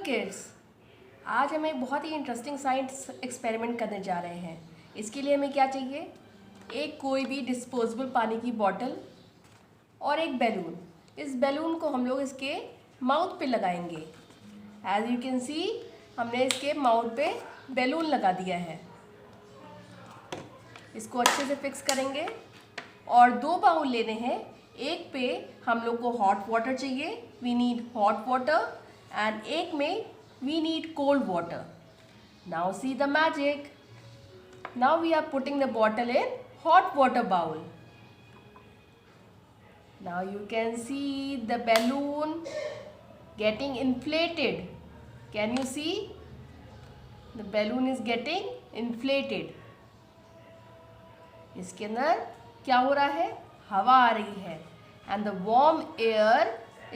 Kids, आज हम एक बहुत ही इंटरेस्टिंग साइंस एक्सपेरिमेंट करने जा रहे हैं। इसके लिए हमें क्या चाहिए? एक कोई भी डिस्पोजेबल पानी की बॉटल और एक बैलून। इस बैलून को हम लोग इसके माउथ पे लगाएंगे। एज यू कैन सी, हमने इसके माउथ पे बैलून लगा दिया है। इसको अच्छे से फिक्स करेंगे और दो बाउल लेने हैं। एक पे हम लोग को हॉट वाटर चाहिए, we need hot water, and एक में we need cold water. Now see the magic. Now we are putting the bottle in hot water bowl. Now you can see the balloon getting inflated. Can you see? The balloon is getting inflated. इसके अंदर क्या हो रहा है? हवा आ रही है and the warm air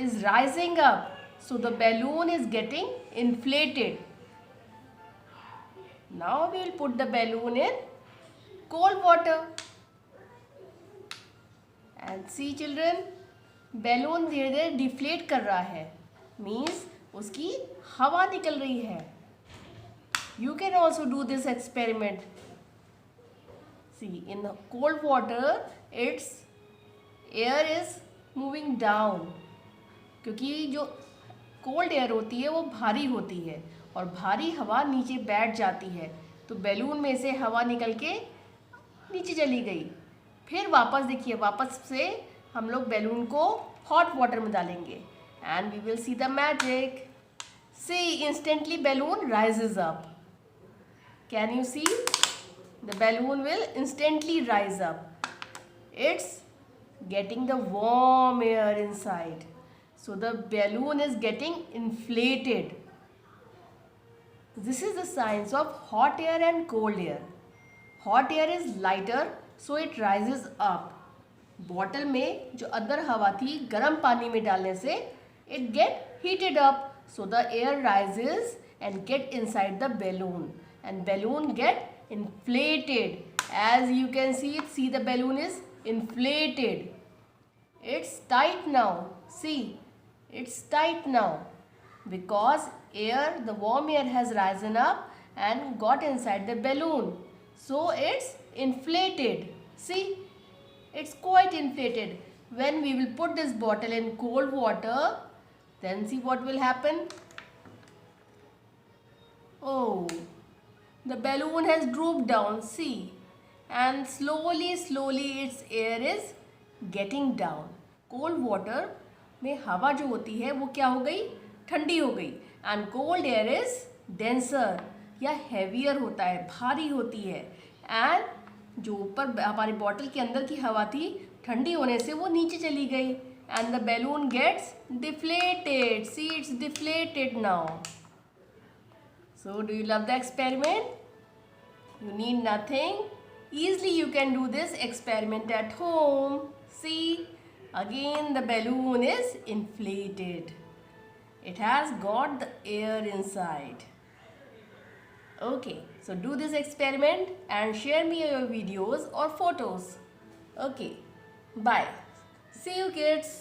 is rising up. So the balloon is getting inflated. Now we will put the balloon in cold water. And see children, balloon धीरे धीरे deflate कर रहा है, means उसकी हवा निकल रही है. You can also do this experiment. See, in the cold water, its air is moving down. क्योंकि जो कोल्ड एयर होती है वो भारी होती है और भारी हवा नीचे बैठ जाती है, तो बैलून में से हवा निकल के नीचे चली गई. फिर वापस देखिए, वापस से हम लोग बैलून को हॉट वाटर में डालेंगे and we will see the magic. See, instantly balloon rises up. Can you see? The balloon will instantly rise up. It's getting the warm air inside. So the balloon is getting inflated. This is the science of hot air and cold air. Hot air is lighter, so it rises up. Bottle में जो अंदर हवा थी, गर्म पानी में डालने से it get heated up. So the air rises and get inside the balloon, and balloon get inflated. As you can see the balloon is inflated. It's tight now. See, it's tight now because air, the warm air has risen up and got inside the balloon. So it's inflated. See, it's quite inflated. When we will put this bottle in cold water, then see what will happen. Oh, the balloon has drooped down. See, and slowly its air is getting down. Cold water में हवा जो होती है वो क्या हो गई? ठंडी हो गई. And cold air is denser या हैवियर होता है, भारी होती है. एंड जो ऊपर हमारी बॉटल के अंदर की हवा थी, ठंडी होने से वो नीचे चली गई and the balloon gets deflated. See, it's deflated now. So do you love the experiment? You need nothing. Easily you can do this experiment at home. See, again the balloon is inflated. It has got the air inside. Okay, so do this experiment and share me your videos or photos. Okay, bye. See you kids.